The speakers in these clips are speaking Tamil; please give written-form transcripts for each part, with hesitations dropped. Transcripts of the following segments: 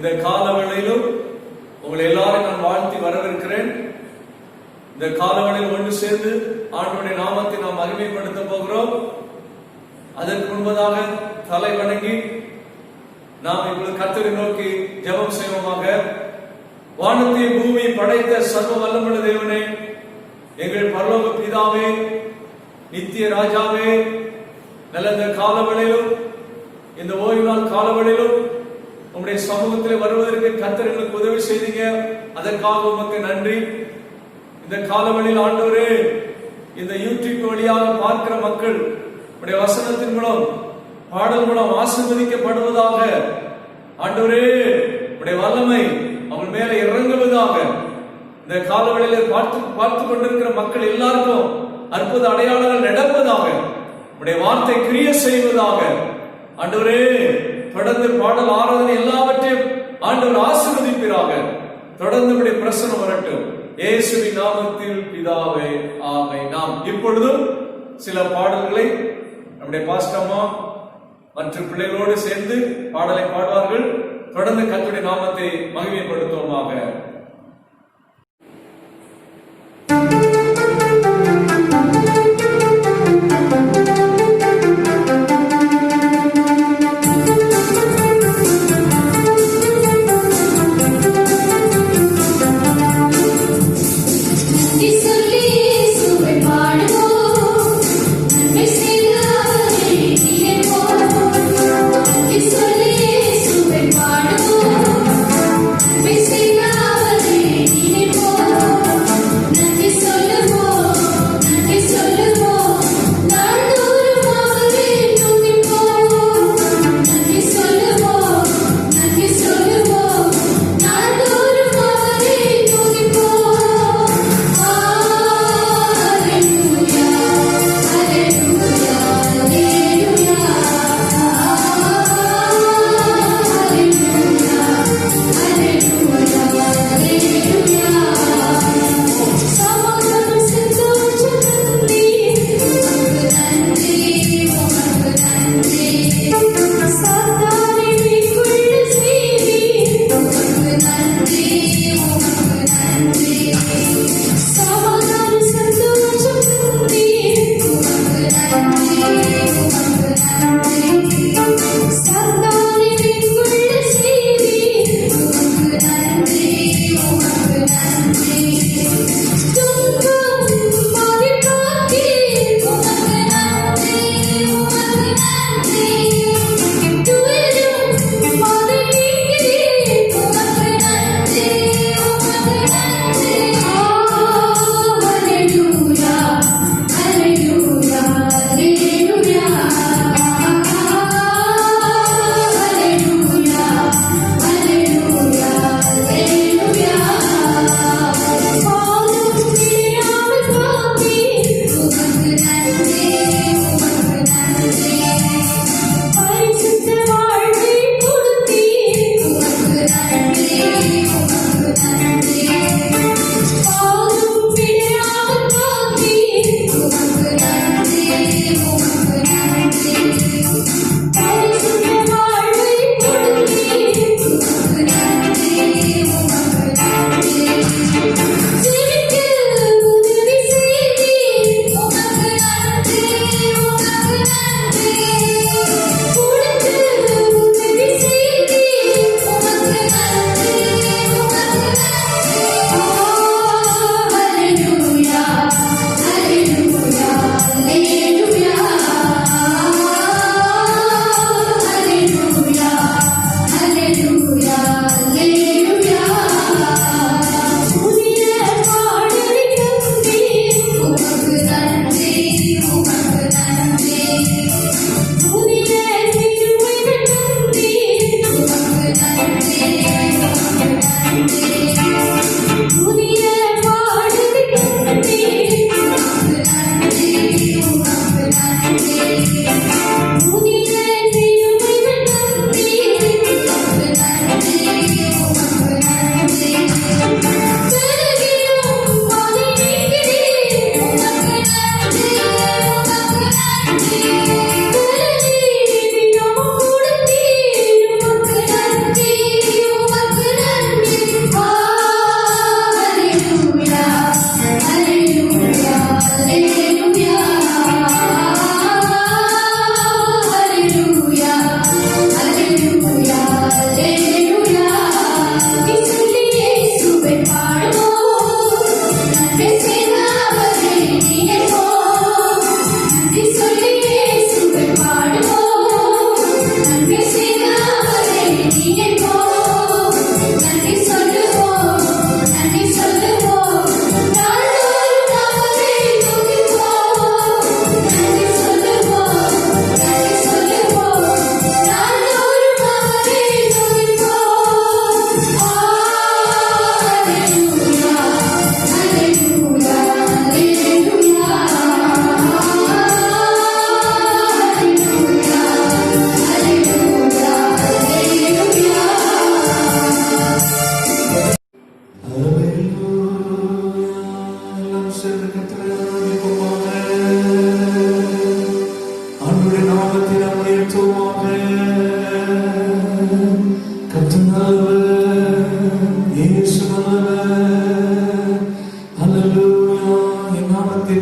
இந்த காலவேளையிலும் உங்களை எல்லாரும் நான் வாழ்த்தி வரவேற்கிறேன். இந்த காலவேளையில் ஒன்று சேர்ந்து ஆண்டவருடைய நாமத்தை நாம் மகிமைப்படுத்த போகிறோம். அதற்கு முன்பதாக தலை வணங்கி நாம் இப்பொழுது கர்த்தரை நோக்கி ஜெபம் செய்வோமாக. வானத்தை பூமி படைத்த சர்வ வல்லமுள்ள தேவனே, எங்கள் பரலோக பிதாவே, நித்திய ராஜாவே, நல்ல இந்த காலவேளையிலும் இந்த ஓய்வு நாள் காலவேளையிலும் உங்களுடைய சமூகத்தில் வருவதற்கு கர்த்தர் எங்களுக்கு உதவி செய்தீங்க. அதற்காக உமக்கு நன்றி. இந்த காலவேளையில் ஆண்டவரே, இந்த யூடியூப் வழியாக பார்க்கிற மக்கள் உடைய வசனத்தின் மூலம் பாடல் மூலம் ஆசீர்வதிக்கப்படுவதாக. ஆண்டவரே, உடைய வல்லமை அவள் மேல இறங்குவதாக. இந்த காலவெளியில பார்த்து கொண்டிருக்கிற மக்கள் எல்லாருக்கும் அற்புத அடையாளங்கள் நடப்பதாக. உடைய வார்த்தை கிரிய செய்வதாக. ஆண்டவரே, தொடர்ந்து பாடல் ஆராதனை எல்லாவற்றையும் ஆண்டவர் ஆசீர்வதிப்பீராக. தொடர்ந்து உடைய பிரசன்னம் வரட்டும். இயேசுவின் நாமத்தில் பிதாவே, ஆமென். நாம் இப்பொழுதும் சில பாடல்களை நம்முடைய பாஸ்டம்மா மற்றும் பிள்ளைகளோடு சேர்ந்து பாடலை பாடுவார்கள். தொடர்ந்து கர்த்தருடைய நாமத்தை மகிமைப்படுத்துவோமாக. Say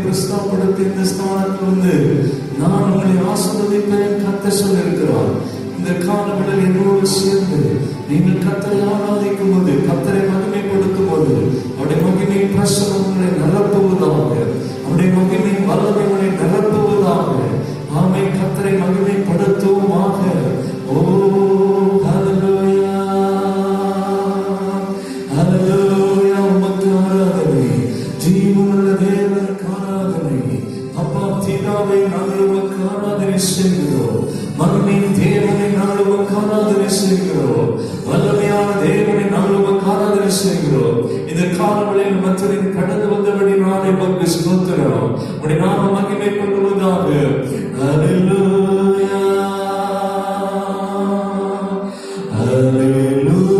பிரஸ்தாபப்படுத்தி இந்த ஸ்தானத்தில் வந்து நான் உங்களை ஆசீர்வதிப்பேன் கர்த்தர் சொல்லியிருக்கிறார். இந்த காலங்களில் என்னோடு சேர்ந்து நீங்கள் கர்த்தரை ஆராதிக்கும் போது, கர்த்தரை மகிமைப்படுத்தும் போது, அவருடைய மகிமை பிரசனம் உங்களை நிரப்புவதாக, அவருடைய மகிமை வல்லமை உங்களை நிரப்புவதாக. ஆமை கர்த்தரை மகிமைப்படுத்துவோமாக. ஓ ஹல்லேலூயா, ஹல்லேலூயா. உமக்கு ஆராதனை, ஜீவனுள்ள தேவனுக்கு ஆராதனை. அப்பா பிதாவே, நாங்கள் உமக்கு ஆராதனை செய்கிறோம். மகிமையின் தேவனை நாங்கள் உமக்கு ஆராதனை செய்கிறோம். வல்லமையான தேவனை நாங்கள் உமக்கு ஆராதனை செய்கிறோம். இந்த காலங்களில் மற்றவரின் கடந்து வந்தபடி நாளை உமக்கு ஸ்தோத்திரம். உடைய நாம மகிமைப்படுவதாக. ஹல்லேலூயா, ஹல்லேலூயா, ஹல்லேலூயா,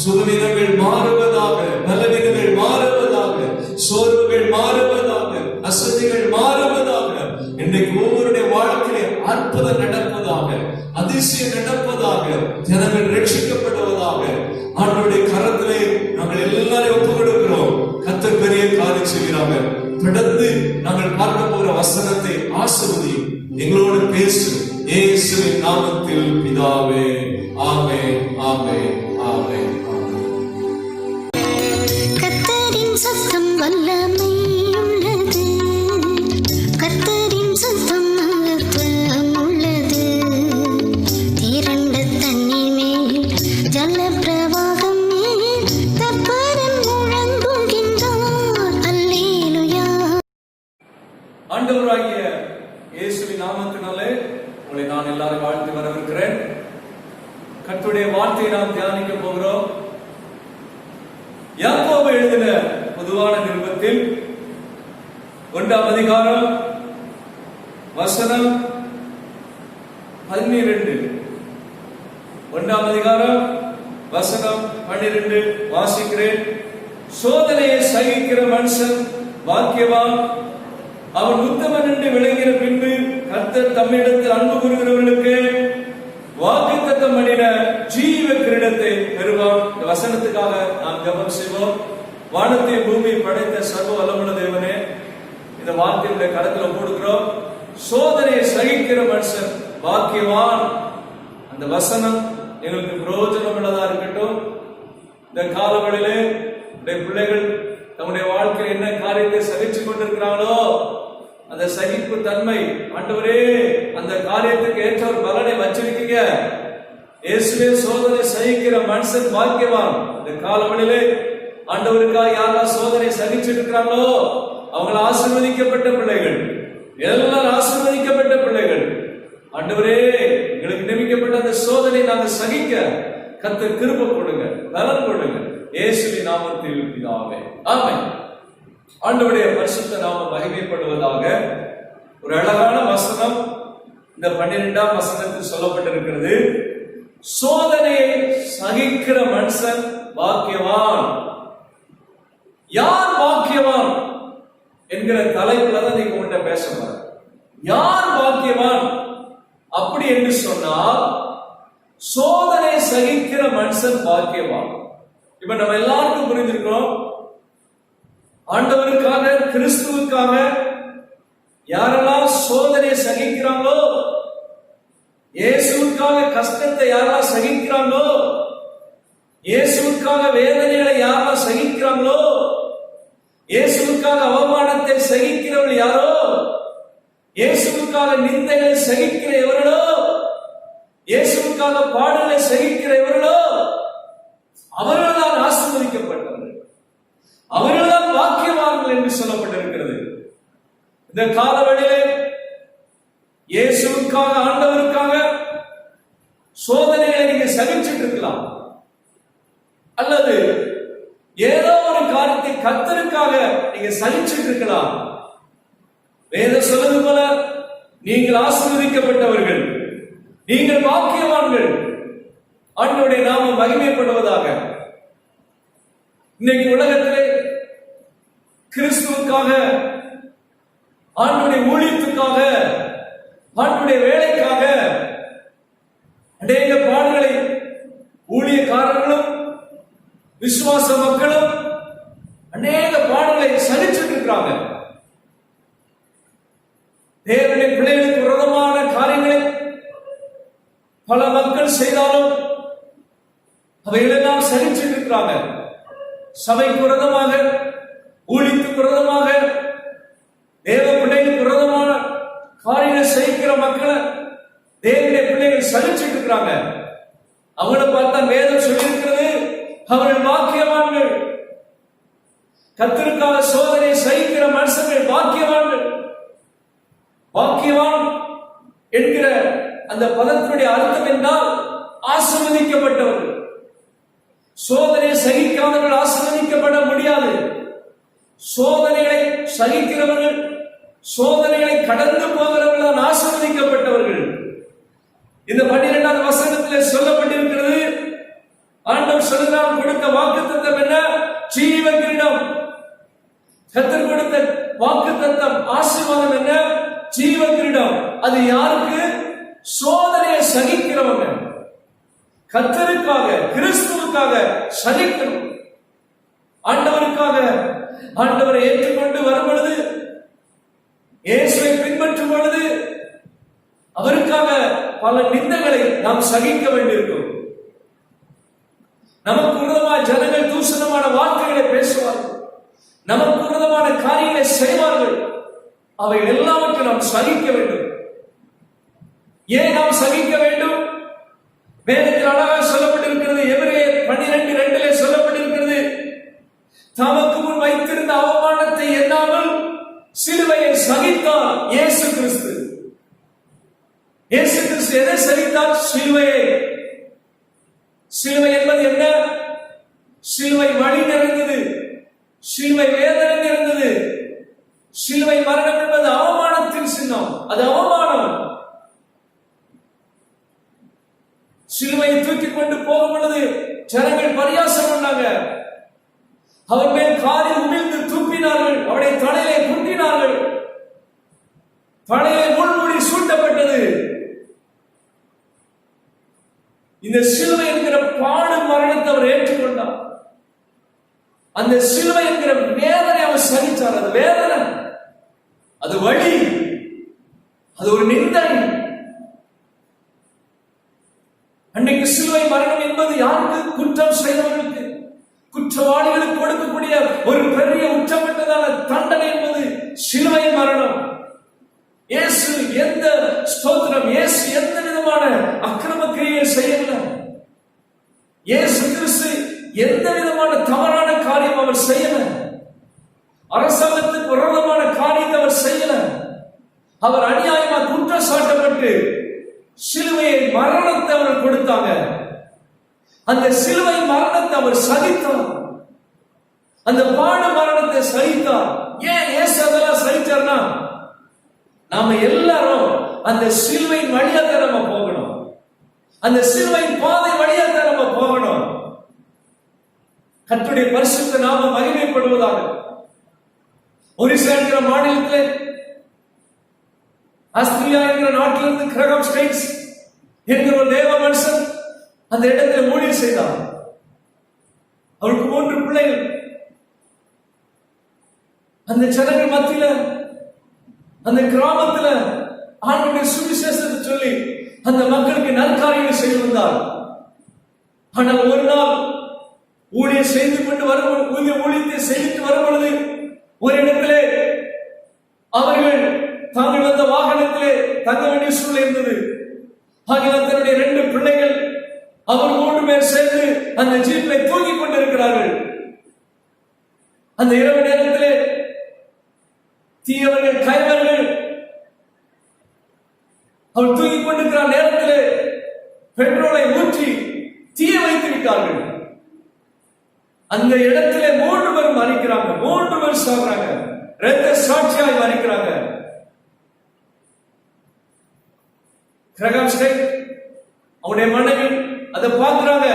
சுகவீனங்கள் மாற சத்தம் வல்லமை உள்ளது, கர்த்தரின் சத்தம் மகத்துவம் உள்ளது. திரண்ட தண்ணீர் மேல் ஜல பிரவாகம் மேல் தப்பரன் முழங்குகின்றார். அல்லேலூயா. ஆண்டவராகிய இயேசுவின் நாமத்தினாலே உங்களை நான் எல்லாரும் வாழ்த்து வரவிருக்கிறேன். கர்த்தருடைய வார்த்தையை நாம் தியானிக்க போகிறோம். யாக்கோபு எழுதின பொதுவான நிருபத்தில் 1ஆம் அதிகாரம் வசனம் 12. 1ஆம் அதிகாரம் வசனம் 12 வாசிக்கிறேன். சோதனையை சகிக்கிற மனுஷன் பாக்கியவான், அவன் உத்தமன் என்று விளங்கின பின்பு கர்த்தர் தம்மிடத்தில் அன்பு கூறுகிறவர்களுக்கு வாக்குத்தத்தம் பண்ணின ஜீவ கிரீடத்தை பெறுவான். இந்த வசனத்துக்காக நாம் ஜெபம் செய்வோம். வானத்தை பூமியை படைத்த சர்வ வல்லமுள்ள தேவனே, இந்த வார்த்தையுடைய கரத்துல கொடுக்கிறோம். சோதனையை சகிக்கிற மனுஷன் பாக்கியவான். அந்த வசனம் எங்களுக்கு பிரயோஜனம் உள்ளதா இருக்கட்டும். இந்த காலங்களிலே பிள்ளைகள் தம்முடைய வாழ்க்கையில் என்ன காரியத்தை சகிச்சு கொண்டிருக்கிறாங்களோ அந்த சகிப்பு தன்மை, ஆண்டவரே அந்த காரியத்துக்கு ஏற்ற ஒரு பலனை வச்சிருக்கீங்க. இயேசுவே சோதனை சகிக்கிற மனுஷன் பாக்கியவான். இந்த காலங்களிலே ஆண்டவருக்காக யாரெல்லாம் சோதனை சகிச்சுட்டு இருக்கிறாங்களோ அவங்கள ஆசீர்வதிக்கப்பட்ட பிள்ளைகள், எல்லாரும் ஆசீர்வதிக்கப்பட்ட பிள்ளைகள். ஆண்டவரே எங்களுக்கு நியமிக்கப்பட்ட அந்த சோதனை நாங்கள் சகிக்க கர்த்தர் கிருபை கொடுங்க, பலன் கொடுங்க. இயேசுவின் நாமத்தில் பிதாவே, ஆமென். ஆண்டவருடைய பரிசுத்த நாமம் மகிமைப்படுவதாக. ஒரு அழகான வசனம் இந்த 12ஆம் வசனத்தில் சொல்லப்பட்டிருக்கிறது. சோதனையை சகிக்கிற மனுஷன் பாக்கியவான். யார் பாக்கியவான் என்கிற தலைப்புல தான் நீங்க உங்கள்கிட்ட பேச போறேன். யார் பாக்கியவான் அப்படி என்று சொன்னால் சோதனை சகிக்கிற மனுஷன் பாக்கியவான். இப்ப நம்ம எல்லாருக்கும் புரிஞ்சிருக்கிறோம், ஆண்டவருக்காக கிறிஸ்துவுக்காக யாரெல்லாம் சோதனை சகிக்கிறாங்களோ, இயேசுவுக்காக கஷ்டத்தை யாரெல்லாம் சகிக்கிறாங்களோ, இயேசுவுக்காக வேதனைகளை யாரெல்லாம் சகிக்கிறாங்களோ, இயேசுவுக்காக அவமானத்தை சகிக்கிறவர்கள் யாரோ, இயேசுவுக்காக நிந்தைகளை சகிக்கிற எவர்களோ, இயேசுவுக்காக பாடலை சகிக்கிற எவர்களோ அவர்கள் தான் ஆசீர்வதிக்கப்பட்டவர்கள், அவர்கள் தான் பாக்கியவான்கள் என்று சொல்லப்பட்டிருக்கிறது. இந்த காலவெளியிலே இயேசுவுக்காக ஆண்டவருக்காக சோதனைகளை நீங்க சகிச்சுட்டு இருக்கலாம், அல்லது ஏதோ ஒரு காரியத்தை கர்த்தருக்காக நீங்க சகிச்சுட்டு இருக்கலாம். வேதம் சொல்வது போல நீங்கள் ஆசீர்வதிக்கப்பட்டவர்கள், நீங்கள் பாக்கியவான்கள். ஆண்டவருடைய நாமம் மகிமைப்படுவதாக. இன்னைக்கு உலகத்திலே கிறிஸ்துவுக்காக, ஆண்டவருடைய ஊழியத்துக்காக, ஆண்டவருடைய வேலைக்காக அநேக பாடுகளை ஊழியக்காரர்களும் விசுவாச மக்களும் அநேக பாடுகளை சகிச்சுட்டு இருக்கிறாங்க. தேவனுடைய பிள்ளைகளுக்கு விரோதமான காரியங்களை பல மக்கள் செய்தாலும் அவைகளெல்லாம் சகிச்சுட்டு இருக்கிறாங்க. சபைக்கு விரோதமாக, ஊழியத்துக்கு விரோதமாக, தேவ பிள்ளைகளுக்கு விரோதமான காரியங்களை செய்கிற மக்களை தேவனுடைய பிள்ளைகள் சகிச்சுட்டு இருக்கிறாங்க. அவங்களை பார்த்தா வேதம் சொல்லியிருக்கிறது, அவர்கள் பாக்கியவான்கள். கர்த்தருக்காக சோதனை சகிக்கிற மனுஷர்கள் பாக்கியவான்கள். பாக்கியவான் என்கிற அந்த பதத்தினுடைய அர்த்தம் என்றால் ஆசீர்வதிக்கப்பட்டவர்கள். சோதனை சகிக்காதவர்கள் ஆசீர்வதிக்கப்பட முடியாது. சோதனைகளை சகிக்கிறவர்கள், சோதனைகளை கடந்து போகிறவர்கள் தான் ஆசீர்வதிக்கப்பட்டவர்கள். இந்த 12ஆவது வசனத்தில் சொல்லப்பட்டிருக்கிறது, ஆண்டவர் சொல்லுகிறார், கொடுத்த வாக்குத்தத்தம் என்ன? ஜீவ கிரீடம். கர்த்தர் கொடுத்த வாக்குத்தத்தம் ஆசீர்வாதம் என்ன? ஜீவ கிரீடம். அது யாருக்கு? சோதனையை சகிக்கிறவங்க, கர்த்தருக்காக கிறிஸ்துவுக்காக சகிக்கணும். ஆண்டவருக்காக ஆண்டவரை ஏற்றுக்கொண்டு வரும் பொழுது, இயேசுவை பின்பற்றும் பொழுது அவருக்காக பல நிந்தைகளை நாம் சகிக்க வேண்டியிருக்கும். நமக்கு விரோதமாக ஜனங்கள் தூஷணமான வார்த்தைகளை பேசுவார்கள், நமக்கு விரோதமான காரியங்களை செய்வார்கள். அவை எல்லாவற்றையும் நாம் சகிக்க வேண்டும். ஏன் நாம் சகிக்க வேண்டும்? வேதத்தில் அழகாக சொல்லப்பட்டிருக்கிறது. எபிரேயர் 12:2 சொல்லப்பட்டிருக்கிறது, தமக்கு முன் வைத்திருந்த அவமானத்தை எண்ணாமல் சிலுவையை சகித்தார் இயேசு கிறிஸ்து. இயேசு கிறிஸ்து எதை சகித்தார்? சிலுவையை. சிலுவை என்பது என்ன? சிலுவை வலி நிறைந்தது, சிலுவை வேதனை நிறைந்தது. சிலுவை மரணம் என்பது அவமானத்தின் சின்னம். அது அவமானம். சிலுவையை தூக்கி கொண்டு போகும் பொழுது ஜனங்கள் பரியாசம் பண்ணாங்க. அவர் மேல் காலில் உமிழ்ந்து தூப்பினார்கள். அவருடைய தலையை குட்டினார்கள். தலையை முள்முடி சூட்டப்பட்டது. இந்த சிலுவை என்கிற பாடு மரணத்தை அவர் ஏற்றுக்கொண்டார். அந்த சிலுவை என்கிற வேதனை அவர் சகித்தார். அது வேதனை, அது வலி, அது ஒரு நிந்தை. அன்றைக்கு சிலுவை மரணம் என்பது யாருக்கு? குற்றம் செய்தவர்களுக்கு, குற்றவாளிகளுக்கு கொடுக்கக்கூடிய ஒரு பெரிய உச்சமட்டதான தண்டனை என்பது சிலுவை மரணம். இயேசு எந்த ஸ்தோத்திரம், இயேசு எந்த விதமான அக்கிரம கிரியை செய்யவில்லை. இயேசு கிறிஸ்து எந்த விதமான தவறான காரியம் அவர் செய்யல. அரசாங்கத்துக்கு விரோதமான காரியத்தை அவர் செய்யல. அவர் அநியாயமாக குற்றம் சாட்டப்பட்டு சிலுவையை மரணத்தை அவர் கொடுத்தாங்க. அந்த சிலுவை மரணத்தை அவர் சகித்தார். அந்த பாடு மரணத்தை சகித்தார். ஏன் இயேசு அதெல்லாம் சகிச்சார்னா, நாம எல்லாரும் அந்த சிலுவை வழியா தான் நம்ம போகணும். அந்த சிலுவை பாதை வழியா தான் நம்ம போகணும். கர்த்தருடைய பரிசுத்த நாமம் மகிமைப்படுவதாக. ஒரிசா என்கிற மாநிலத்தில், ஆஸ்திரியா என்கிற நாட்டிலிருந்து கிரகம் ஸ்டெயின்ஸ் என்கிற ஒரு தேவ மனுஷன் அந்த இடத்தில் ஊழியம் செய்தார். அவருக்கு 3 பிள்ளைகள். அந்த ஜனங்கள் மத்தியில, அந்த கிராமத்துல ஆண்டவருடைய சுவிசேஷத்தை சொல்லி அந்த மக்களுக்கு நற்காரியங்கள் செய்து வந்தார். ஆனால் ஒரு நாள் ஊழியம் செய்து கொண்டு ஊழியத்தை செய்து வரும் பொழுது ஒரு இடத்திலே அவர்கள் தாங்கள் வந்த வாகனத்திலே தங்க வேண்டிய சூழ்நிலை இருந்தது. ஆகினால் தன்னுடைய 2 பிள்ளைகள் அவர் 3 பேர் சேர்ந்து அந்த ஜீப்பை தூக்கிக் கொண்டிருக்கிறார்கள். அந்த இரவு நேரத்திலே தீயவர்கள், கைவர்கள் அவர் தூக்கிக் கொண்டிருக்கிற நேரத்திலே பெட்ரோலை ஊற்றி தீய வைத்து விட்டார்கள். அந்த இடத்திலே 3 பேர் மறிக்கிறாங்க. 3 பேர் சாகுறாங்க. இரத்த சாட்சியாய் மறிக்கிறாங்க. கிரகாம் ஸ்டெயின் அவருடைய மனைவி அதை பார்க்கிறாங்க.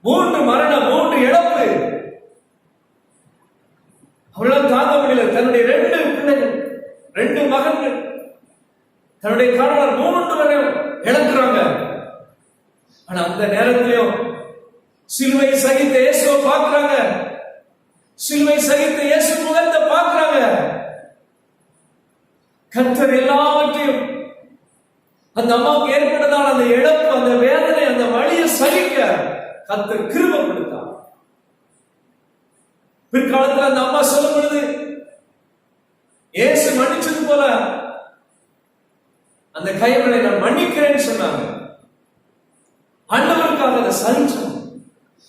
3 மரணம், 3 இழப்பு. அவர்களால் தாங்க முடியல. தன்னுடைய 2 பிள்ளைகள், 2 மகன்கள், தன்னுடைய கணவர் 3 பேரையும் இழக்கிறாங்க. ஆனா அந்த நேரத்திலும் சிலுவை சகித்த இயேசுவை பார்க்கிறாங்க. சிலுவை சகித்த இயேசு முகத்தை பார்க்கிறாங்க. கர்த்தர் எல்லாவற்றையும் அந்த அம்மாவுக்கு ஏற்பட்டதான அந்த இழப்பு, அந்த வேதனை, அந்த வலியை சகிக்க கர்த்தர் கிருபை கொடுத்தார். பிற்காலத்தில் அந்த அம்மா சொல்லும் பொழுது, இயேசு மன்னிச்சது போல அந்த கைகளை நான் மன்னிக்கிறேன்னு சொன்னாங்க. ஆண்டவருக்காக அதை சகிச்சோம்,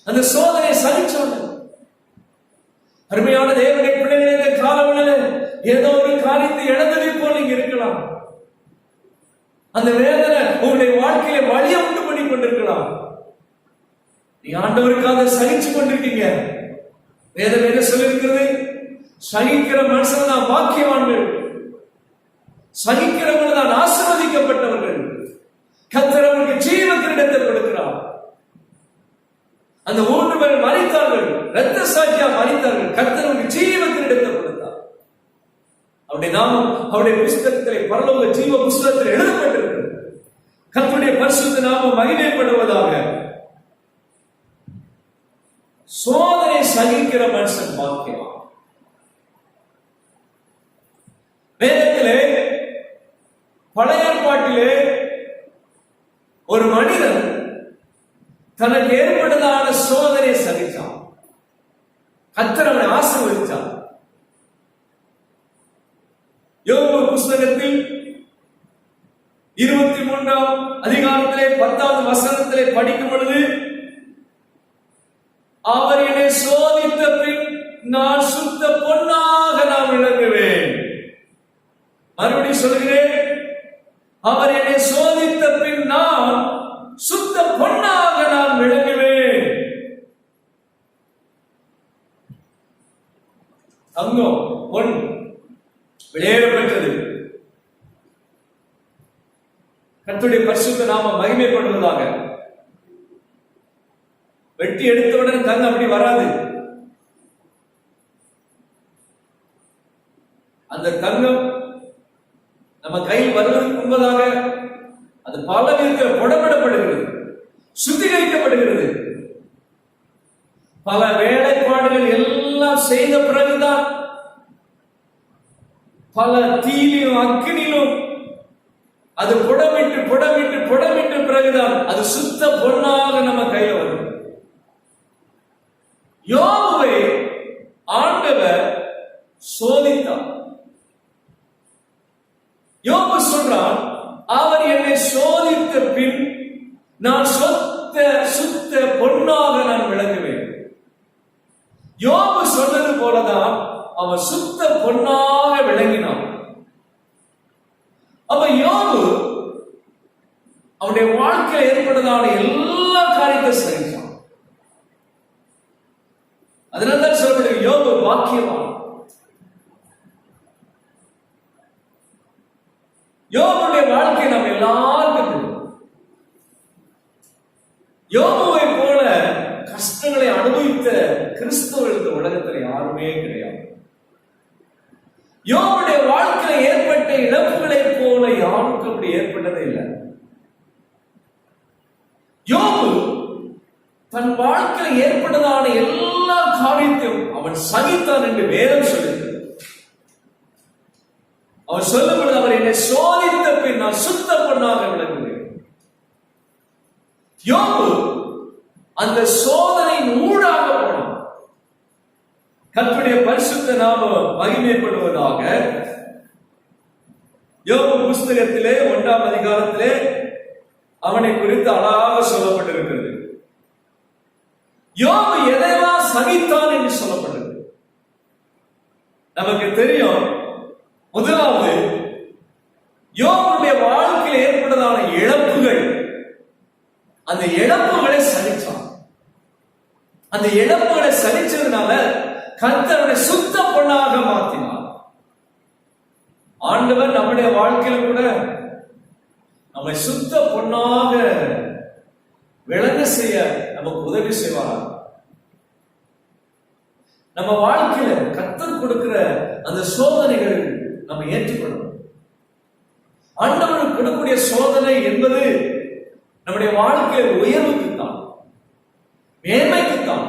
அந்த சோதனை சகிச்சோம். அருமையான தேவனுடைய பிள்ளைகளே, இந்த காலவெளியில் ஏதோ ஒரு காரியத்தை இழந்ததை போல நீங்க இருக்கலாம். அந்த வேதனை உங்களுடைய வாழ்க்கையில வலியை உண்டு பண்ணி கொண்டிருக்கலாம். நீ ஆண்டவருக்காக சகிச்சு கொண்டிருக்கீங்க. வேதம் என்ன சொல்லியிருக்கிறது? சகிக்கிற மனுஷன் தான் பாக்கியவான்கள், சகிக்கிறவர்கள் தான் ஆசீர்வதிக்கப்பட்டவர்கள். கர்த்தர் அவர்களுக்கு ஜீவ கிரீடத்தை கொடுக்கிறார். அந்த 3 பேர் மரித்தார்கள், இரத்த சாட்சியா மரித்தார்கள். கர்த்தர் அவர்களுக்கு ஜீவ கிரீடத்தை கொடுத்தார். அவருடைய நாமம் அவருடைய புஸ்தகத்திலே, பரலோக ஜீவ புஸ்தகத்தில் எழுதப்பட்டிருக்கிறது. கர்த்தருடைய பரிசுத்த நாமம் மகிமைப்படுவதாக. சோதனை சகிக்கிற மனுஷன் பாக்கியவான். வேதத்திலே, பழைய ஏற்பாட்டிலே ஒரு மனிதன் தனக்கு ஏற்பட்டதான சோதனை சகித்தான். கர்த்தர் அவனை ஆசீர்வதித்தார். யோபு புஸ்தகத்தில் 23ஆம் அதிகாரத்திலே 10வது வசனத்திலே படிக்கும் பொழுது, அவர் என்னை சோதித்த பின் நான் சுத்த பொன்னாக நான் விளங்குவேன். மறுபடியும் சொல்கிறேன், அவர் என்னை சோதித்த பின் நான் சுத்த பொன்னாக நான் விளங்குவேன். தங்கம் பொன் வெளியேறப்பட்டது. கர்த்தருடைய பரிசுத்த நாமம் மகிமைப்படுவதாக. வெட்டி எடுத்தவுடன் தங்கம் அப்படி வராது. அந்த தங்கம் நம்ம கையில் வருவதற்கு முன்பதாக அது பல விதத்தில் புடமிடப்படுகிறது, சுத்திகரிக்கப்படுகிறது. பல வேலைப்பாடுகள் எல்லாம் செய்த பிறகுதான், பல தீயிலும் அக்கினிலும் அது புடமிட்டு புடமிட்டு புடமிட்டு பிறகுதான் அது சுத்த பொன்னாக நம்ம கையில் வரும். யோபுவை ஆண்டவர் சோதித்தார். யோபு சொல்றான், அவர் என்னை சோதித்த பின் நான் சுத்த பொன்னாக நான் விளங்குவேன். யோபு சொன்னது போலதான் அவன் சுத்த பொன்னாக விளங்கினான். அப்ப யோபு அவனுடைய வாழ்க்கையில் ஏற்பட்டதான எல்லா காரியத்தை சகிச்சான். அதனால்தான் சொல்லப்படுகிறது யோபு பாக்கியவான். யோபுடைய வாழ்க்கை நம்ம எல்லாருக்கும் யோபுவை போல கஷ்டங்களை அனுபவித்த கிறிஸ்தவர்கள் இந்த உலகத்தில் யாருமே கிடையாது. யோபுடைய வாழ்க்கையில் ஏற்பட்ட இழப்புகளை போல யாருக்கும் அப்படி ஏற்பட்டதே இல்லை. யோபு தன் வாழ்க்கையில் ஏற்பட்டதான எல்லா காரியத்தையும் அவன் சகித்தான் என்று வேதம் சொல்லுகிறது. அவர் சொல்லும் பொழுது, அவர் என்னை சோதித்த பின் நான் சுத்த பொன்னாக விளங்குவேன். யோபு அந்த சோதனை ஊடாக போனான். கர்த்தருடைய பரிசுத்த நாமம் மகிமைப்படுவதாக. யோபு புஸ்தகத்திலே 1ஆம் அதிகாரத்திலே அவனை குறித்து அழகாக சொல்லப்பட்டிருக்கிறது. யோபு எதையெல்லாம் சகித்தான் என்று சொல்லப்பட்டது நமக்கு தெரியும். முதலாவது, யோபுடைய வாழ்க்கையில் ஏற்பட்டதான இழப்புகள், அந்த இழப்புகளை சகிச்சான். அந்த இழப்புகளை சகிச்சதுனால கர்த்தருடைய சுத்த பொன்னாக மாற்றினார். ஆண்டவர் நம்முடைய வாழ்க்கையில கூட நம்மை சுத்த பொன்னாக விளங்க செய்ய நமக்கு உதவி செய்வார். நம்ம வாழ்க்கையில கர்த்தர் கொடுக்கிற அந்த சோதனைகள் நம்ம ஏற்றுக்கொள்ளணும். ஆண்டவருக்கு கொடுக்கக்கூடிய சோதனை என்பது நம்முடைய வாழ்க்கையில உயர்வுக்குத்தான், மேன்மைக்குத்தான்.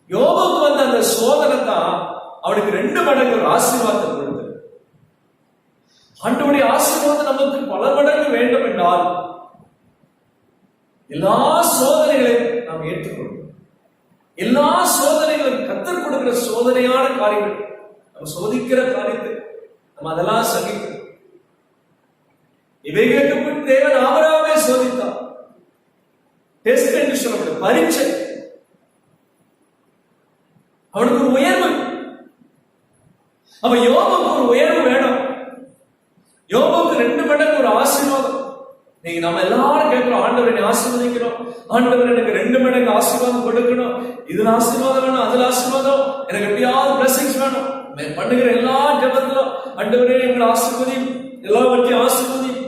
யோபுக்கு வந்த அந்த சோதனை தான் அவனுக்கு 2 மடங்கு ஆசீர்வாதத்தை கொடுத்தது. ஆண்டவருடைய ஆசீர்வாதம் நமக்கு பல மடங்கு வேண்டும் என்றால் எல்லா சோதனைகளையும் நாம் ஏற்றுக்கொள்ளணும். எல்லா சோதனைகளும் கர்த்தர் கொடுக்கிற சோதனையான காரியங்கள், நம்ம சோதிக்கிற காரியத்தை நம்ம அதெல்லாம் சகிக்கணும். இவைகளுக்கு தேவன் ஆபிரகாமை சோதித்தார். டெஸ்ட் என்று சொல்லப்படும் பரீட்சை. அவனுக்கு ஒரு உயர்வு. அப்ப யோபுக்கு ஒரு உயர்வு வேணும். யோபுக்கு 2 மடங்கு ஒரு ஆசீர்வாதம். நீங்க நம்ம எல்லாரும் கேட்கிறோம், ஆண்டவரை ஆசீர்வதிக்கிறோம், ஆண்டவர் எனக்கு 2 மடங்கு ஆசீர்வாதம் கொடுக்கணும், இதுல ஆசீர்வாதம் வேணும், அதுல ஆசீர்வாதம், எனக்கு எப்படியாவது பிளஸிங்ஸ் வேணும். பண்ணுகிற எல்லா ஜபத்திலும் ஆண்டவரே எங்களை ஆசீர்வதியும், எல்லாவற்றையும் ஆசீர்வதியும்,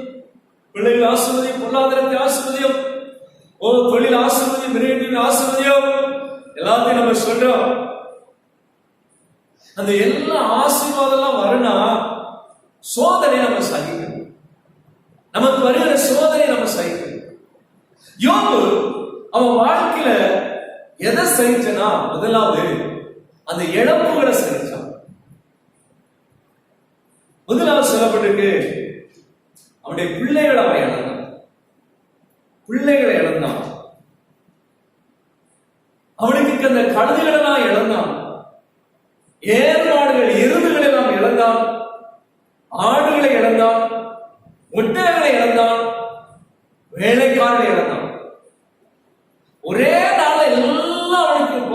பிள்ளைகள் ஆசீர்வதியும், பொருளாதாரத்தை ஆசீர்வதியும், தொழில் ஆசீர்வதியும், மிருகத்தின் ஆசீர்வதியும், எல்லாத்தையும் நம்ம சொல்றோம். அந்த எல்லா ஆசீர்வாதம் வரனா சோதனை நம்ம சகிக்கணும். நமக்கு வருகிற சோதனை நம்ம சகிக்கணும். யோபு அவன் வாழ்க்கையில எதை சகிச்சனா, முதலாவது அந்த இழப்புகளை சகிச்சான். முதலாவது சொல்லப்பட்டிருக்கு, அவனுடைய பிள்ளைகளை அவன் இழந்தான். பிள்ளைகளை இழந்தான். அவனுக்கு அந்த கழுதை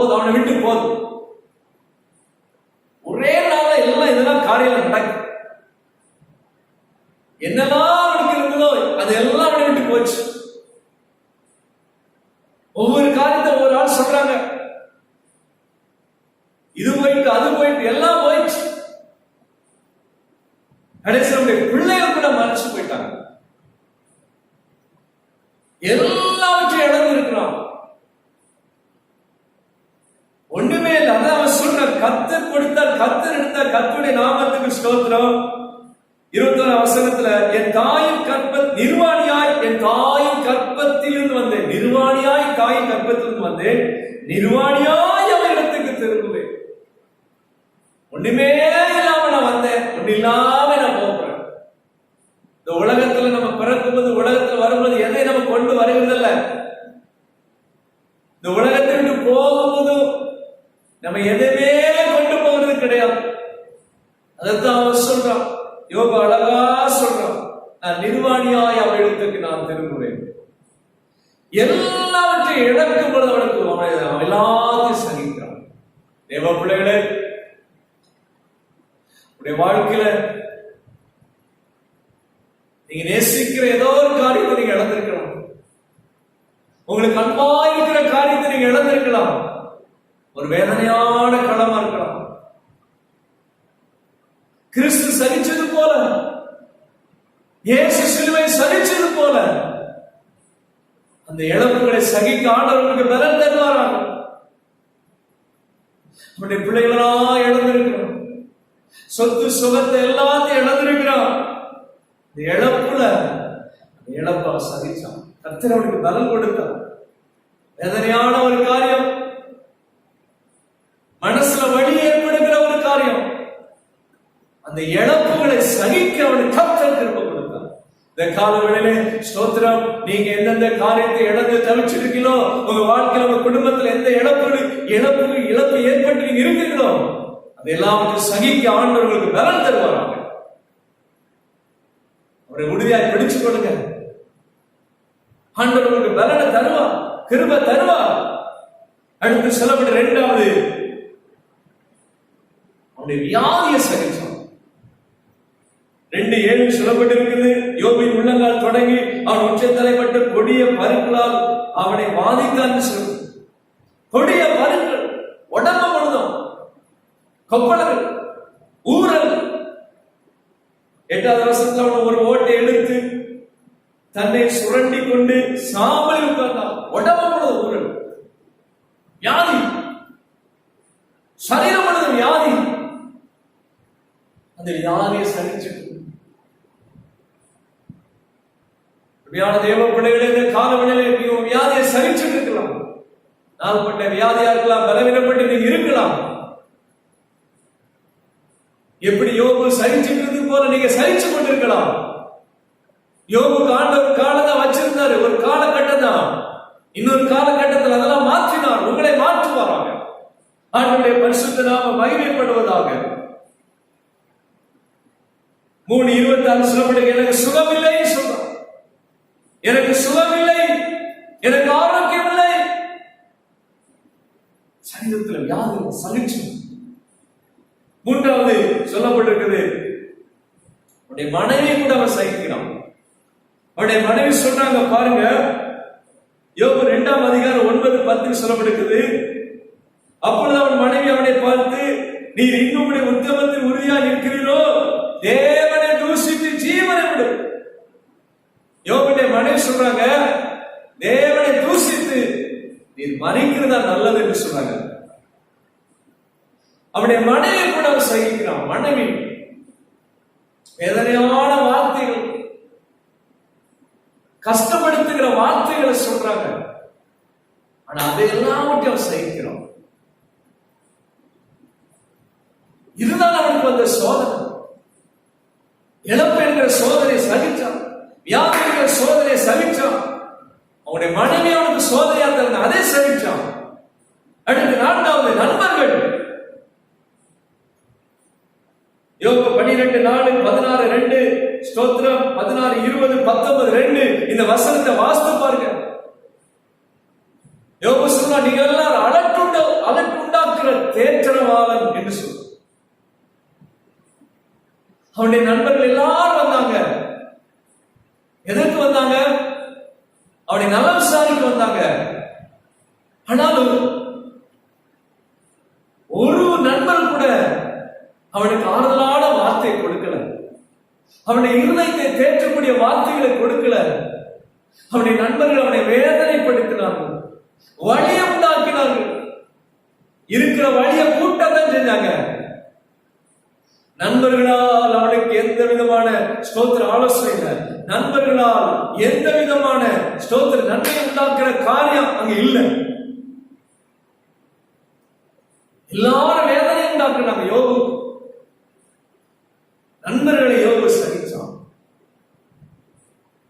போதும், அவனை விட்டு போதும். ஒரே நாள எல்லாம் இதெல்லாம் காரியம் நடக்கும். என்னெல்லாம் அவனுக்கு இருந்ததோ அதெல்லாம் அவனை விட்டு போச்சு. ஒவ்வொரு காரியத்தை ஒவ்வொரு ஆள் சொல்றாங்க, இது போயிட்டு அது போயிட்டு எல்லாம் போயிடுச்சு. கடைசியுடைய பிள்ளைகள் கூட மறைச்சு போயிட்டாங்க. எல்லாவற்றையும் இழந்து இருக்கிறான். ஒண்ணுமே இல்லை. அதான் அவன் சொல்ற, கர்த்தர் கொடுத்தார், கர்த்தர் எடுத்தார், கர்த்தருடைய நாமத்துக்கு ஸ்தோத்திரம். 21 வசனத்துல, என் தாயின் நிர்வாணியாய் என் தாயின் கற்பத்திலிருந்து வந்தேன், நிர்வாணியாய் தாயின் கற்பத்திலிருந்து வந்தேன், நிர்வாணியாய் அவன் இடத்துக்கு திரும்புவேன். ஒண்ணுமே இல்லாம நான் வந்தேன், ஒண்ணு இல்லாம நான் போகிறேன். இந்த உலகத்துல நம்ம பிறக்கும்போது, உலகத்துல வரும்போது எதை நம்ம கொண்டு வருகிறதில்ல. இந்த உலகத்தை விட்டு போகும்போது நம்ம எதுவுமே கொண்டு போகிறது கிடையாது. அதைத்தான் அவன் சொல்றான், யோபு அழகா சொல்றான், நான் நிர்வாணியாய் அவன் இடத்துக்கு நான் திரும்புவேன். எல்லாவற்றையும் இழக்கும் பொழுது அவனுக்கு அவன் எல்லாத்தையும் சகிக்கிறான். தேவ பிள்ளைகளே, வாழ்க்கையில நீங்க நேசிக்கிற ஏதோ ஒரு காரியத்தை நீங்க இழந்திருக்கலாம். உங்களுக்கு அன்பா இருக்கிற காரியத்தை நீங்க இழந்திருக்கலாம். ஒரு வேதனையான களமா இருக்கலாம். கிறிஸ்து சகிச்சது போல, இயேசு சிலுவை சகிச்சது போல அந்த இழப்புகளை சகிக்க ஆண்டவர்களுக்கு பலன் தருவாராக. நம்முடைய பிள்ளைகளா இழந்திருக்கிறோம், சொத்து சுகத்தை எல்லாத்தையும் இழந்திருக்கிறான். இந்த இழப்புல இழப்பா சகிச்சான். கர்த்தர் அவனுக்கு பலன் கொடுத்தார். வேதனையான ஒரு காரியம், மனசுல வலி ஏற்படுகிற ஒரு காரியம், அந்த இழப்புகளை சகிக்க அவனுக்கு கர்த்தர் கிருபை கொடுத்தார். இந்த காலவெளியிலே ஸ்தோத்திரம், நீங்க எந்தெந்த காரியத்தை இழந்து தவிச்சிருக்கீங்களோ, உங்க வாழ்க்கையில உங்க குடும்பத்துல எந்த இழப்பு ஏற்பட்டு நீங்க இருக்கீங்களோ அதெல்லாம் சகிக்க ஆண்டவர்களுக்கு பலன் தருவாராங்க. அவரை உறுதியாய் பிடிச்சுக் கொள்ளுங்க. ஆண்டவர்களுக்கு பலனை தருவார், கிருபை தருவார். அடுத்து சொல்லப்பட்ட 2வது, அவனுடைய வியாதியை சகிச்சான். 2:7 சொல்லப்பட்டிருக்கிறது, யோபின் உள்ளங்கால் தொடங்கி அவன் உச்சத்தலைப்பட்ட கொடிய பருக்களால் அவனை பாதித்தான் சொல்லு. கொடிய பருக்கள், உடம்பு முழுதும் கொப்பளங்கள், ஊரல். 8வது வசனத்தில் அவன் ஒரு ஓட்டை எடுத்து தன்னை சுரண்டி கொண்டு சாம்பலில் உட்கார்ந்தான். உடம்பு முழுதும் ஊரல், வியாதி, சரீரம் முழுதும் வியாதி. அந்த வியாதியை சகிச்சுட்டு தேவ பிள்ளைகளே, இந்த காலவெளியில வியாதியை சகிச்சுட்டு இருக்கலாம். நாள்பட்ட வியாதியா இருக்கலாம், பலவீனப்பட்டு நீங்க இருக்கலாம். எப்படி யோபு சகிச்சுக்கிறது போல நீங்க சகிச்சு கொண்டிருக்கலாம். யோபுக்கு ஆண்டவர் காலத்தை வச்சிருந்தாரு, ஒரு காலகட்டம் தான். இன்னொரு காலகட்டத்தில் அதெல்லாம் மாற்றினார். உங்களை மாற்றுவாராங்க. ஆண்டவருடைய பரிசுத்த நாம மகிமைப்படுவதாக. 3:26 சொல்லப்படுகிறது, எனக்கு சுகமில்லை சொல்றான். எனக்கு சுகமில்லை, எனக்கு ஆரோக்கியம் இல்லை. சரீரத்தில் வியாதி சகிச்சு. 3வது சொல்லப்பட்டிருக்கிறது, அவருடைய மனைவி கூட அவன் சகிக்கிறான். அவருடைய மனைவி சொல்றாங்க பாருங்க, யோபு 2ஆம் அதிகாரம் 9-10 சொல்லப்பட்டிருக்கிறது. அப்பொழுது அவன் மனைவி அவனை பார்த்து, நீர் இன்னும் உத்தமத்தில் உறுதியா இருக்கிறீரோ, தேவனை தூஷித்து ஜீவனை விடு. யோபுடைய மனைவி சொல்றாங்க, தேவனை தூஷித்து நீர் மறிக்கிறதா நல்லது என்று சொல்றாங்க. அவனுடைய மனைவி கூட அவன் சகிக்கிறான். மனைவி வேதனையான வார்த்தைகள், கஷ்டப்படுத்துகிற வார்த்தைகளை சொல்றாங்க. ஆனா அதையெல்லாம் அவன் சகிக்கிறான். இதுதான் அவனுக்கு வந்த சோதனை. இழப்பு என்கிற சோதனை சகிச்சான், வியாதி என்கிற சோதனை சகிச்சான். அவனுடைய மனைவி அவனுக்கு சோதனையா தந்த அதை சகிச்சான். அடுத்து 4வது, நண்பர்கள். யோபு 12:4-16:2 ஸ்தோத்திரம் 16:20-19:2 இந்த வசனத்தை வாசித்து பாருங்க. யோபு சொல்றா, நீங்க எல்லாரும் தேற்றரவாளன் என்று சொல்ற. அவனுடைய நண்பர்கள் எல்லாரும் வந்தாங்க. எதற்கு வந்தாங்க? அவனை நல்ல விசாரிக்க வந்தாங்க. ஆனாலும் ஒரு நண்பர் கூட அவனுக்கு ஆறுதலான வார்த்தை கொடுக்கல. அவனுடைய இருதயத்தை தேற்றக்கூடிய வார்த்தைகளை கொடுக்கல. அவனுடைய நண்பர்கள் அவனை வேதனைப்படுத்தினார்கள், வழியை உண்டாக்கினார்கள். இருக்கிற வழியை கூட்டத்தான் செஞ்சாங்க. நண்பர்களால் அவனுக்கு எந்த விதமான ஸ்தோத்திர ஆலோசனை இல்லை. நண்பர்களால் எந்த விதமான ஸ்தோத்திர நன்மை உண்டாக்குற காரியம் அங்க இல்லை. எல்லாரும் வேதனை உண்டாக்குறாங்க. யோபு நண்பர்களை யோபு சகிச்சான்.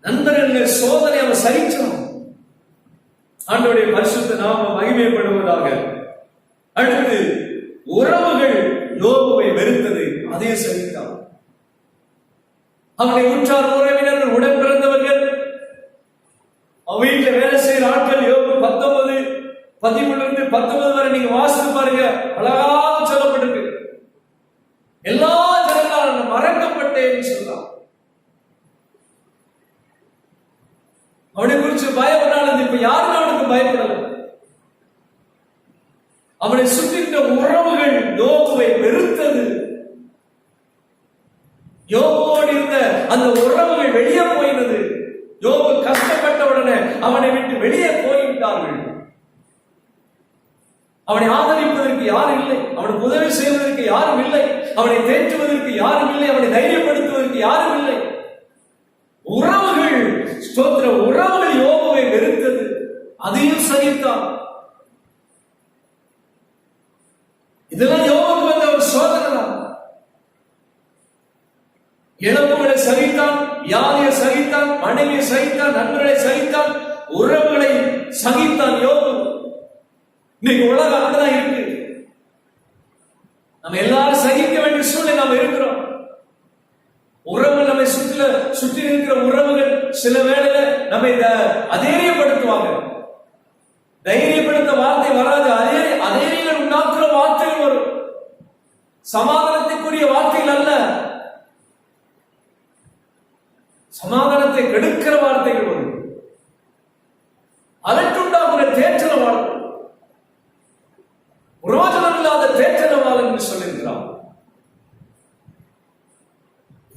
நண்பர்கள் சோதனை அவன் சகிச்சான். ஆண்டவருடைய பரிசுத்த நாமம் மகிமைப்படுவதாக. அடுத்து உறவுகள் யோபுவை வெறுத்தது, அதே சகித்தான். அவனை உற்றார் உறவினர்கள், உடன் பிறந்தவர்கள், அவன் வீட்டில் வேலை செய்கிற ஆட்கள். யோபு 19 வரை நீங்க வாசித்து பாருங்க, அழகாக சொல்லப்பட்டிருக்கு. எல்லா ஜனங்களால் மறக்கப்பட்டேன்னு சொல்றான். அவனை குறித்து பயப்படாது. இப்ப யாரும் அவனுக்கு பயப்படல. அவனை சுற்றிட்ட உறவுகள் யோபுவை வெறுத்தது. யோபுவோடு இருந்த அந்த உறவுகள் வெளியே போயினது. யோபு கஷ்டப்பட்ட உடனே அவனை விட்டு வெளியே போய்விட்டார்கள். அவனை ஆதரிப்பதற்கு யாரும் இல்லை. அவனுக்கு உதவி செய்வதற்கு யாரும் இல்லை. அவனை தேற்றுவதற்கு யாரும் இல்லை. அவனை தைரியப்படுத்துவதற்கு யாரும் இல்லை. உறவுகள், ஸ்தோத்திர உறவுகள் யோபுவை வெறுத்தது, அதையும் சகித்தான். இதெல்லாம் யோபுக்கு வந்த ஒரு சோதனை தான். இழப்புகளை சகித்தான், வியாதியை சகித்தான், மனைவியை சகித்தான், நண்பர்களை சகித்தான், உறவுகளை சகித்தான் யோபு. இன்னைக்கு உலகம் அங்கதான் இருக்கு. நம்ம எல்லாரும் சகிக்க வேண்டிய சூழ்நிலை நாம் இருக்கிறோம். உறவுகள் நம்மை சுற்றி இருக்கிற உறவுகள் சில வேளையில நம்மை அதைரியப்படுத்துவாங்க. தைரியப்படுத்த வார்த்தை வராது, அதைரியங்கள் உண்டாக்குற வார்த்தைகள் வரும். சமாதானத்துக்குரிய வார்த்தைகள் அல்ல, சமாதானத்தை கெடுக்கிற வார்த்தைகள் வரும். அதற்குண்டாகிற தேற்றல வார்த்தை, புரோஜனம் இல்லாத தேற்றவாளன் என்று சொல்லியிருக்கிறார்.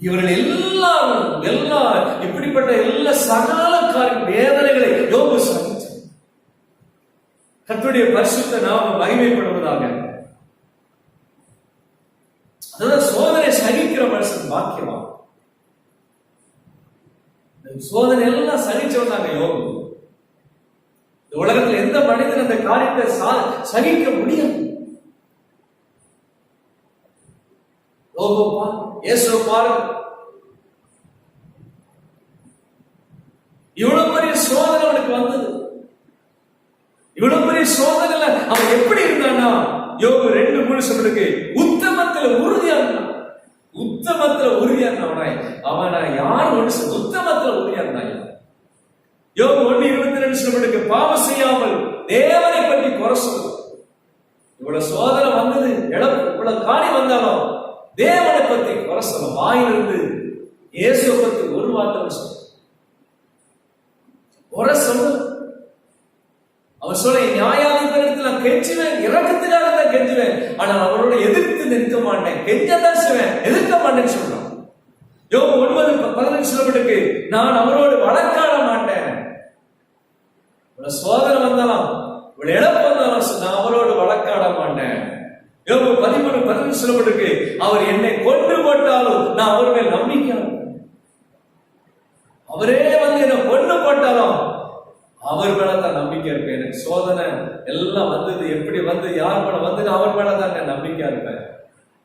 இவர்கள் எல்லாரும் இப்படிப்பட்ட எல்லா சகல வேதனைகளை யோபு சகித்தார். கர்த்தருடைய பரிசுத்த நாமம் மகிமைப்படுவதாக. அதாவது சோதனை சகிக்கிற மனுஷன் பாக்கியவான். சோதனை எல்லாம் சகிச்சவனாங்க யோபு. இந்த உலகத்தில் எந்த மனிதன் அந்த காரியத்தை சகிக்க முடியாது. இவ்வளவு பெரிய சோதனை அவனுக்கு வந்தது. இவ்வளவு பெரிய சோதனைல அவன் எப்படி இருந்தான்னா, யோபு 2:3 சொல்லிருக்கு, உத்தமத்துல உறுதியா இருந்தான். உத்தமத்துல உறுதியா இருந்தான். அவன் யார் மனுஷன் உத்தமத்துல உறுதியா இருந்தான். யோபு 1:22 சொல்லிருக்கு, பாவம் செய்யாமல் தேவனை பற்றி குறை சொல்லும். இவ்வளவு சோதனை வந்தது, இவ்வளவு காணி வந்தாலும் தேவனை பற்றி குறை சொல்லும். வாயிலிருந்து இயேசுவை பற்றி ஒரு வார்த்தை சொல்ல குறை சொல்ல. அவர் சொல்ல, நியாயாதிபதியத்தில் நான் கெஞ்சுவேன், இரக்கத்துக்காக தான் கெஞ்சுவேன், ஆனால் அவரோட எதிர்த்து நிற்க மாட்டேன், கெஞ்சதான் செய்வேன், எதிர்க்க மாட்டேன்னு சொல்றான். யோபு 9:15 சொல்லப்பட்டிருக்கு, நான் அவரோடு வழக்காட மாட்டேன். சோதனை வந்தாலும் இவ்வளவு இழப்பு வந்தாலும் நான் அவரோடு வழக்காட மாட்டேன். யோபு 13:15 சொல்லப்பட்டிருக்கு, அவர் என்னை கொன்று போட்டாலும் நான் அவர் மேல் நம்பிக்கை, அவரே வந்து என்னை கொன்று போட்டாலும் அவர் மேலதான் நம்பிக்கை இருப்பேன். எனக்கு சோதனை எல்லாம் வந்தது, எப்படி வந்து யார் மேல வந்து அவர் மேலதான் நம்பிக்கையா இருப்பேன்.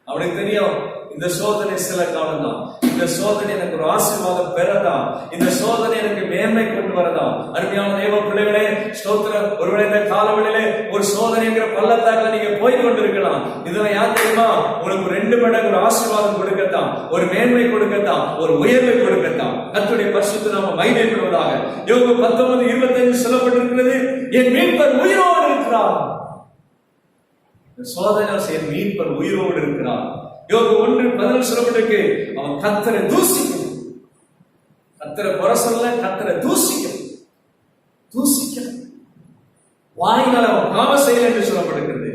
அவனுக்கு தெரியும், இந்த சோதனை சில காலம் தான், இந்த சோதனை எனக்கு ஒரு ஆசீர்வாதம் பெறதான், இந்த சோதனை எனக்கு மேன்மை கொண்டு வரதான். அருமையான தேவ பிள்ளைகளே, ஸ்தோத்திரம். ஒருவேளை இந்த காலவெளியிலே ஒரு சோதனைங்கிற பள்ளத்தாக்குல நீங்க போய் கொண்டிருக்கலாம். இதுல யார் தெரியுமா, உங்களுக்கு 2 மடங்கு ஒரு ஆசீர்வாதம் கொடுக்கத்தான், ஒரு மேன்மை கொடுக்கத்தான், ஒரு உயர்வை கொடுக்கத்தான். கர்த்தருடைய பரிசுத்த நாமம் மகிமைப்படுவதாக. யோபு 19:25 சொல்லப்பட்டிருக்கிறது, என் மீட்பர் உயிரோடு இருக்கிறார். இந்த சோதனை செய்ய மீட்பர் உயிரோடு இருக்கிறார். யோபு 1:11 சொல்லப்பட்டிருக்கு, அவன் கர்த்தரை தூசிக்கணும். கர்த்தரை குறை சொல்ல, கர்த்தரை தூசிக்கணும். வாயினால் அவன் பாவம் செய்யல என்று சொல்லப்படுகிறது.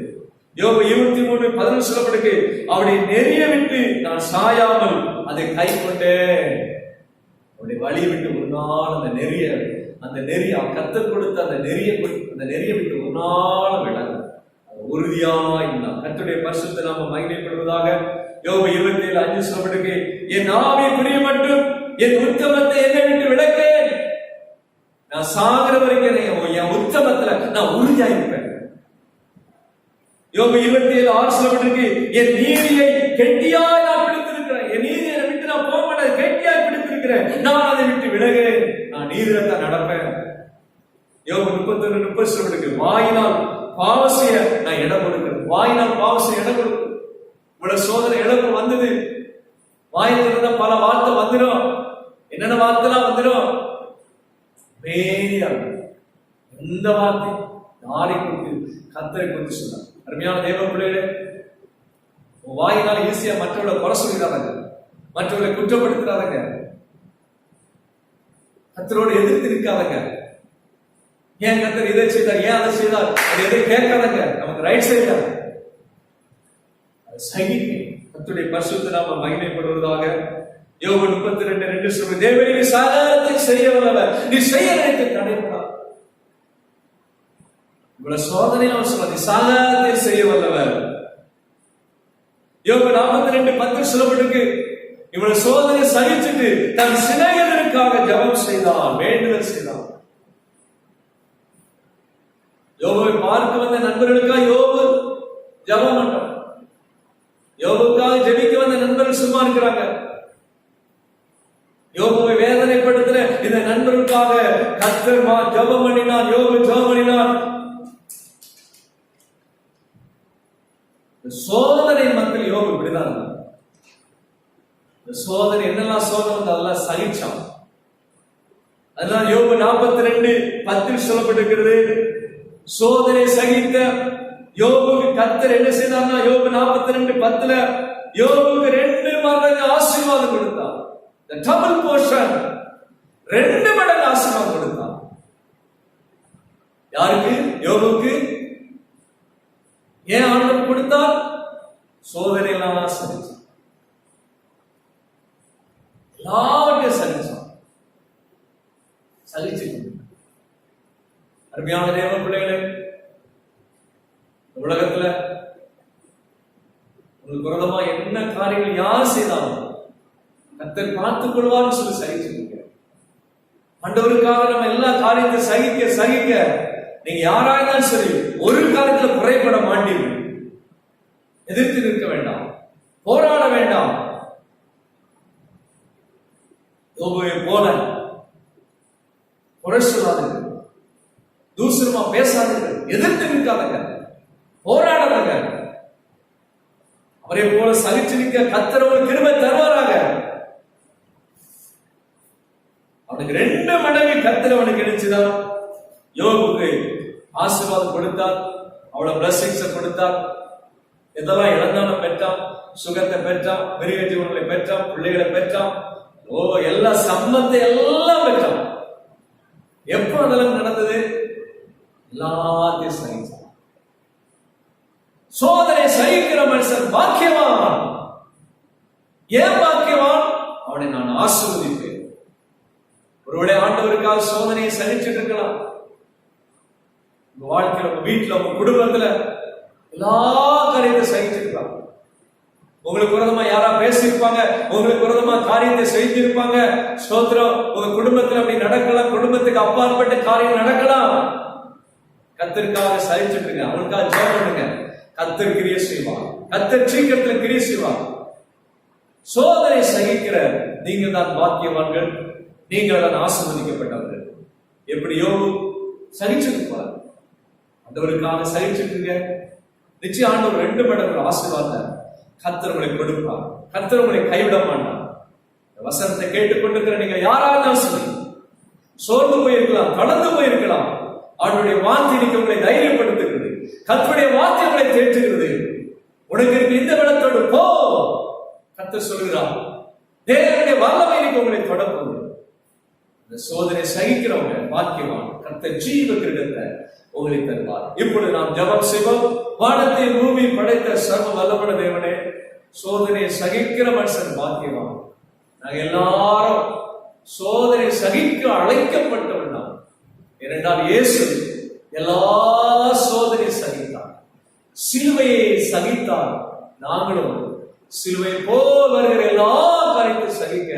யோபு 23:11 சொல்லப்பட்டிருக்கு, அவனை நெறிய விட்டு நான் சாயாமல் அதை கை கொண்டேன். அவனுடைய வழி விட்டு ஒரு நாள் அந்த நெறிய கத்தர் கொடுத்த அந்த நெறிய விட்டு ஒரு நாள் விடாது. உறுதியாய் இருந்தான். கர்த்தருடைய பரிசுத்த நாமம் மகிமைப்படுவதாக. யோபு 27:5 சொல்லப்பட்டிருக்கு, என் ஆவி பிரியமட்டும் என் உத்தமத்தை என்னை விட்டு விலக்கேன். நான் சாகிற வரைக்கும் என் உத்தமத்துல நான் உறுதியா இருப்பேன். யோபு 27:6 சொல்லப்பட்டிருக்கு, என் நீதியை கெட்டியாய் நான் பிடித்திருக்கிறேன். என் நீதியை விட்டு நான் போக மாட்டேன், கெட்டியாய் பிடித்திருக்கிறேன். நான் அதை விட்டு விலகிறேன், நான் நீதிரத்தான் நடப்பேன். யோபு 31:30 சொல்லப்பட்டிருக்கு, வாயினால் பாவம் செய்ய நான் இடம் கொடுக்கிறேன். வாயினால் பாவம் செய்ய இடம் கொடுக்கிறேன். இவ்வளவு சோதனை இழப்பு வந்தது. வாயிலிருந்த பல வார்த்தை வந்துடும். என்னென்ன வார்த்தைலாம் வந்துடும்? எந்த வார்த்தை யாரை குறித்து? கர்த்தரை குறித்து சொன்னார். அருமையான தேவ பிள்ளைகளே, வாயினால் ஈஸியா மற்றவர்களை குறை சொல்கிறாங்க, மற்றவர்களை குற்றப்படுத்துறாங்க. கர்த்தரோடு எதிர்த்து நிற்காதங்க. ஏன் கர்த்தர் இதை செய்தார், ஏன் அதை செய்தார், அது எதை கேட்காதங்க. நமக்கு ரைட் சைடு சகிக்க கர்த்தருடைய பரிசுத்த நாமம் மகிமைப்படுவதாக. யோபு 32:2 சொல்லுது, தேவனே நீ சகலத்தை செய்ய வல்லவர், நீ செய்ய நினைத்து தடைபடாது. இவ்வளவு சோதனையில அவர் சொல்றார், நீ சகலத்தை செய்ய வல்லவர். யோபு 42:10 சொல்லப்பட்டிருக்கு, இவ்வளவு சோதனை சகிச்சுட்டு தன் சிநேகிதருக்காக ஜெபம் செய்தான், வேண்டுதல் செய்தான். யோபுவை பார்க்க வந்த நண்பர்களுக்காக யோபு ஜெபம் பண்றான். யோபுக்காக ஜெபிக்க வந்த நண்பர்கள் சும்மா இருக்கிறாங்க. யோபுவை வேதனைப்படுத்துற இந்த நண்பர்களுக்காக கர்த்தர் ஜெபம் பண்ணினான். யோபு ஜெபம் பண்ணினான். சோதனை மக்கள் யோபு இப்படிதான். இந்த சோதனை என்னெல்லாம் சோதனை வந்து அதெல்லாம் சகிச்சான். அதனால யோபு 42:10 சொல்லப்பட்டிருக்கிறது, சோதனை சகித்த யோபுக்கு கர்த்தர் என்ன செய்தார்னா, யோபு 42:10 யோபுக்கு 2 மடங்கு ஆசீர்வாதம் கொடுத்தார். டபுள் போர்ஷன், 2 மடங்கு ஆசீர்வாதம் கொடுத்தார். யாருக்கு? யோபுக்கு. ஏன் ஆண்டவர் கொடுத்தார்? சோதனை எல்லாம் சகிச்சான், எல்லாவற்றையும் சகிச்சு. அருமையான தேவ பிள்ளைகளே, உலகத்துல உங்களுக்கு விரோதமா என்ன காரியங்கள் யார் செய்தாலும் கர்த்தர் பார்த்துக் கொள்வார்னு சொல்லி சகிச்சிருக்க. ஆண்டவருக்காக நம்ம எல்லா காரியத்தை சகிக்க நீங்க யாராயிருந்தாலும் சரி ஒரு காரியத்துல குறைபட மாட்டீர்கள். எதிர்த்து நிற்க வேண்டாம், போராட வேண்டாம். யோபுவை போல குறை சொல்லாதீர்கள், தூசரமா பேசாதீர்கள், எதிர்த்து நிற்காதங்க, போராடாதங்க. அவரை போல சகிச்சு நிற்க கர்த்தர் உங்களுக்கு கிருபை தருவாராக. அவனுக்கு 2 மடங்கு கர்த்தர் அவனுக்கு கிடைச்சுதான். யோபுக்கு ஆசீர்வாதம் கொடுத்தார், அவ்வளவு பிளஸிங்ஸை கொடுத்தார். எதெல்லாம் இழந்தாலும் பெற்றான், சுகத்தை பெற்றான், மிருக ஜீவன்களை பெற்றான், பிள்ளைகளை பெற்றான், எல்லா சம்பத்தை எல்லாம் பெற்றான். எப்போ அதெல்லாம் நடந்தது? எல்லாத்தையும் சகிச்சான். சோதனை சகிக்கிற மனுஷன் பாக்கியவான். ஏன் பாக்கியவான்? அவனை நான் ஆசீர்வதிப்பேன். ஒருவேளை ஆண்டவருக்காக சோதனையை சகிச்சுட்டு இருக்கலாம். உங்க வாழ்க்கையில, உங்க வீட்டுல, உங்க குடும்பத்துல எல்லா காரியத்தை சகிச்சிருக்கலாம். உங்களுக்கு விரோதமா யாரா பேசியிருப்பாங்க, உங்களுக்கு விரோதமா காரியத்தை செஞ்சிருப்பாங்க. ஸ்தோத்திரம். உங்க குடும்பத்துல அப்படி நடக்கலாம், குடும்பத்துக்கு அப்பாற்பட்ட காரியம் நடக்கலாம். கர்த்தருக்காக சகிச்சுட்டு இருங்க, அவனுக்காக ஜெபம் பண்ணுங்க. கர்த்தர் கிரியை செய்வார், கர்த்தர் சீக்கிரத்துல கிரியை செய்வார். சோதனை சகிக்கிற நீங்கள் தான் பாக்கியவான்கள், நீங்கள் தான் ஆசீர்வதிக்கப்பட்டவர்கள். எப்படி யோபு சகிச்சிருப்பார், ஆண்டவருக்காக சகிச்சிருங்க. நிச்சயம் ஆண்டவர் 2 மடங்கு ஆசீர்வாதம் கர்த்தர் உங்களை கொடுப்பார். கர்த்தர் உங்களை கைவிட மாட்டார். வசனத்தை கேட்டுக்கொண்டிருக்கிற நீங்க யாராலும் சொல்லி சோர்ந்து போயிருக்கலாம், கடந்து போயிருக்கலாம். அவருடைய வார்த்தை உங்களை தைரியப்படுத்துகிறது, கர்த்தருடைய வார்த்தை உங்களை தேற்றுகிறது. சோதனை சகிக்கிறவங்க பாக்கியவான். கர்த்தர் ஜீவ கிரீடத்தை உங்களுக்கு தருவார். இப்பொழுது நாம் ஜெபம் செய்வோம். வானத்தை பூமி படைத்த சர்வ வல்லமையுள்ள தேவனே, சோதனையை சகிக்கிற மனுஷன் பாக்கியவான். நாங்க எல்லாரும் சோதனை சகிக்க அழைக்கப்பட்டவன் தான். ஏனென்றால் இயேசு எல்லா சோதனை சகித்தார், சிலுவையை சகித்தார். நாங்களும் சிலுவை போல் வருகிற எல்லா காரியத்தை சகிக்க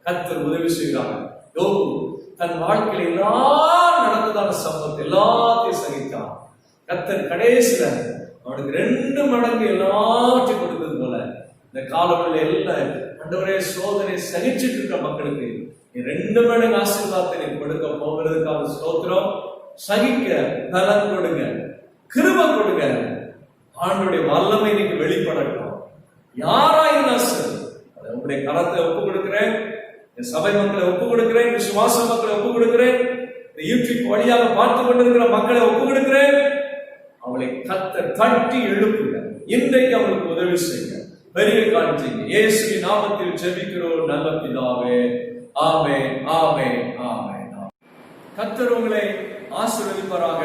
கர்த்தர் உதவி செய்கிறார். யோபு தன் வாழ்க்கையில் எல்லாம் நடந்ததான சம்பவத்தை எல்லாத்தையும் சகித்தான். கர்த்தர் கடைசியில அவனுக்கு 2 மடங்கு எல்லாத்தையும் கொடுத்தது போல இந்த காலங்களில் எல்லாம் ஆண்டவரே சோதனை சகிச்சுட்டு இருக்கிற மக்களுக்கு 2 மடங்கு ஆசீர்வாதத்தை கொடுக்க போகிறதுக்காக ஸ்தோத்திரம். சகிக்க பலன் கொடுங்க, கிருபை கொடுங்க. ஆண்டவருடைய வல்லமை இன்னைக்கு வெளிப்படட்டும். யாராயிருந்தா சரி, அதை உங்களுடைய கரத்தை ஒப்பு கொடுக்கிறேன். என் சபை மக்களை ஒப்பு கொடுக்கிறேன், விசுவாச மக்களை ஒப்பு கொடுக்கிறேன், இந்த யூடியூப் வழியாக பார்த்து கொண்டிருக்கிற மக்களை ஒப்பு கொடுக்கிறேன். அவளை கர்த்தர் தட்டி எழுப்புங்க. இன்றைக்கு அவங்களுக்கு உதவி செய்யுங்க, பெரிய காரியம் செய்யுங்க. இயேசுவின் நாமத்தில் ஜெபிக்கிறோம் நல்ல பிதாவே. ஆமென், ஆமென், ஆமென். கர்த்தர் உங்களை ஆசீர்வதிப்பாராக.